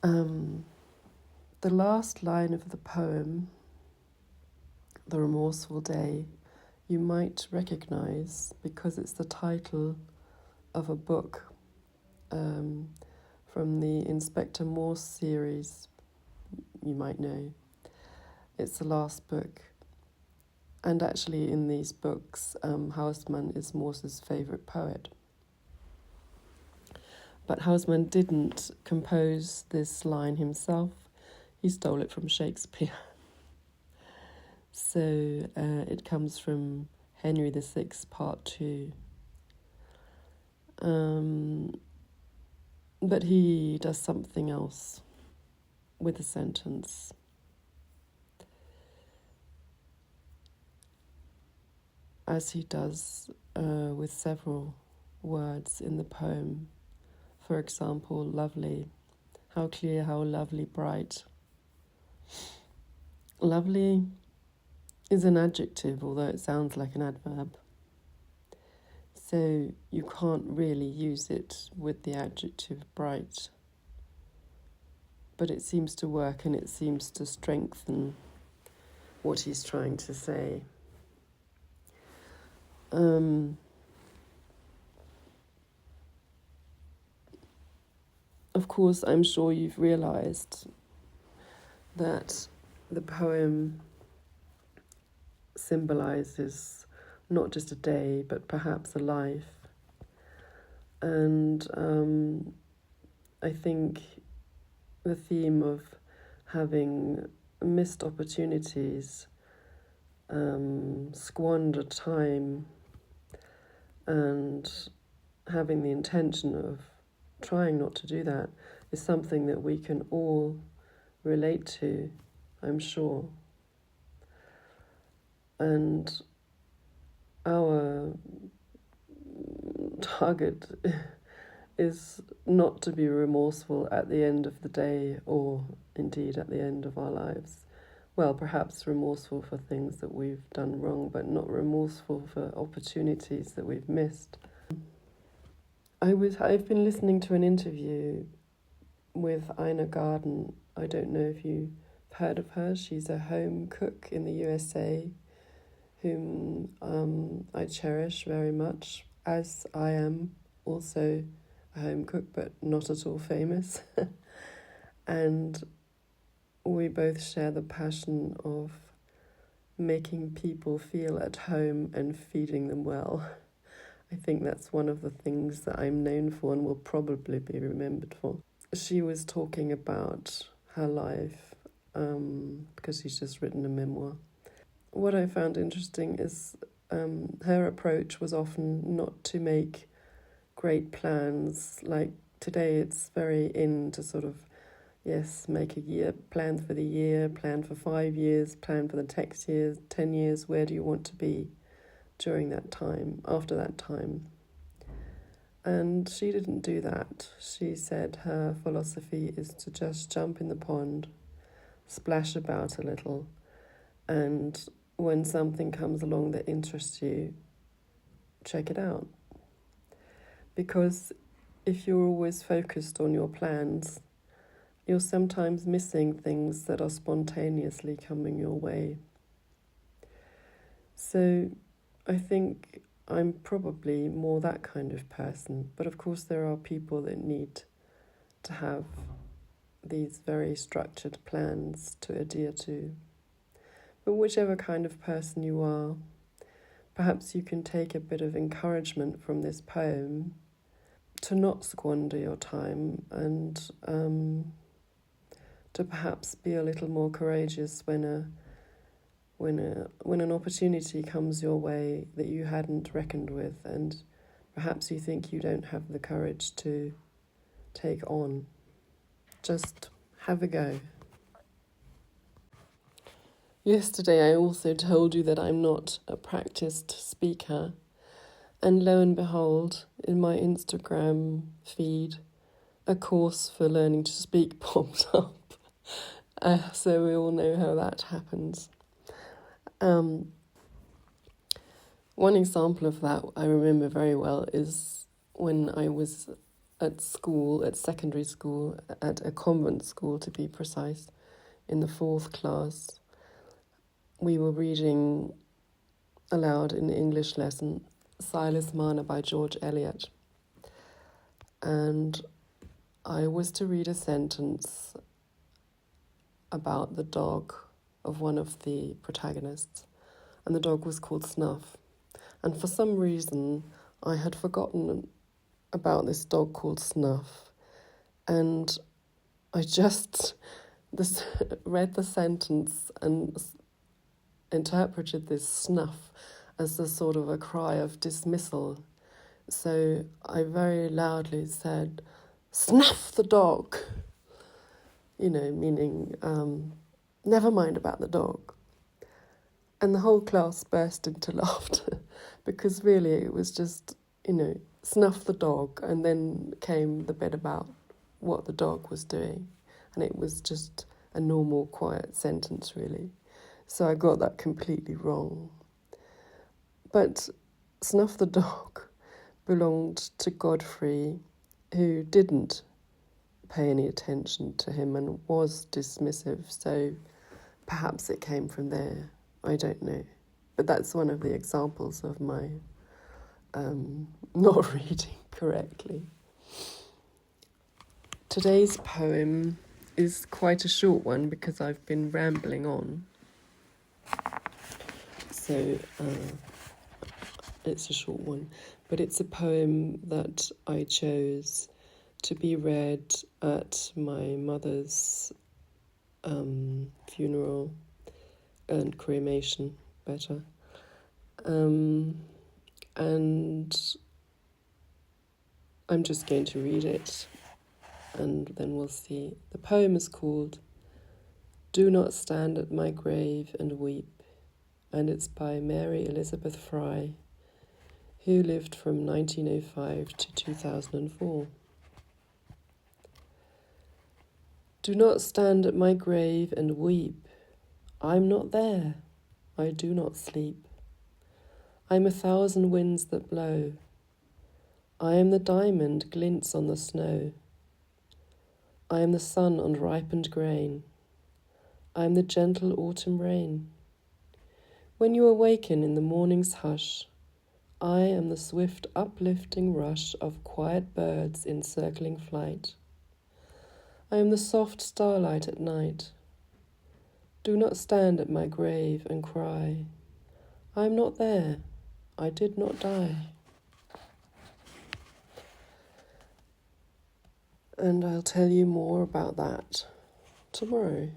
The last line of the poem, The Remorseful Day, you might recognise because it's the title of a book from the Inspector Morse series, you might know. It's the last book. And actually in these books, Housman is Morse's favourite poet. But Housman didn't compose this line himself. He stole it from Shakespeare. So it comes from Henry VI, Part 2. But he does something else with the sentence. As he does with several words in the poem. For example, lovely. How clear, how lovely, bright. Lovely is an adjective, although it sounds like an adverb. So you can't really use it with the adjective bright. But it seems to work and it seems to strengthen what he's trying to say. Of course, I'm sure you've realised that the poem symbolises not just a day, but perhaps a life. And I think the theme of having missed opportunities, squandered time, and having the intention of trying not to do that is something that we can all relate to, I'm sure. And our target is not to be remorseful at the end of the day or indeed at the end of our lives. Well, perhaps remorseful for things that we've done wrong, but not remorseful for opportunities that we've missed. I've been listening to an interview with Ina Garten. I don't know if you've heard of her. She's a home cook in the USA, whom I cherish very much, as I am also a home cook, but not at all famous. And we both share the passion of making people feel at home and feeding them well. I think that's one of the things that I'm known for and will probably be remembered for. She was talking about her life because she's just written a memoir. What I found interesting is her approach was often not to make great plans. Like today it's very in to sort of, make a year, plan for the year, plan for 5 years, plan for the next years, 10 years, where do you want to be during that time, after that time. And she didn't do that. She said her philosophy is to just jump in the pond, splash about a little, and when something comes along that interests you, check it out. Because if you're always focused on your plans, you're sometimes missing things that are spontaneously coming your way. So I think I'm probably more that kind of person. But of course there are people that need to have these very structured plans to adhere to. But whichever kind of person you are, perhaps you can take a bit of encouragement from this poem to not squander your time and to perhaps be a little more courageous when an opportunity comes your way that you hadn't reckoned with, and perhaps you think you don't have the courage to take on. Just have a go. Yesterday I also told you that I'm not a practiced speaker, and lo and behold, in my Instagram feed, a course for learning to speak popped up. So we all know how that happens. One example of that I remember very well is when I was at school, at secondary school, at a convent school to be precise, in the 4th class, we were reading aloud in the English lesson Silas Marner by George Elliot. And I was to read a sentence about the dog of one of the protagonists, and the dog was called Snuff. And for some reason, I had forgotten about this dog called Snuff, and I just read the sentence and interpreted this snuff as a sort of a cry of dismissal. So I very loudly said, "Snuff the dog!" Meaning, never mind about the dog. And the whole class burst into laughter because really it was just, snuff the dog, and then came the bit about what the dog was doing. And it was just a normal, quiet sentence, really. So I got that completely wrong. But Snuff the dog belonged to Godfrey, who didn't pay any attention to him and was dismissive. So perhaps it came from there. I don't know. But that's one of the examples of my not reading correctly. Today's poem is quite a short one because I've been rambling on. So it's a short one. But it's a poem that I chose to be read at my mother's funeral and cremation, better. And I'm just going to read it, and then we'll see. The poem is called "Do Not Stand at My Grave and Weep," and it's by Mary Elisabeth Frye, who lived from 1905 to 2004. Do not stand at my grave and weep. I'm not there. I do not sleep. I'm 1,000 winds that blow. I am the diamond glints on the snow. I am the sun on ripened grain. I am the gentle autumn rain. When you awaken in the morning's hush, I am the swift uplifting rush of quiet birds in circling flight. I am the soft starlight at night. Do not stand at my grave and cry. I am not there. I did not die. And I'll tell you more about that tomorrow.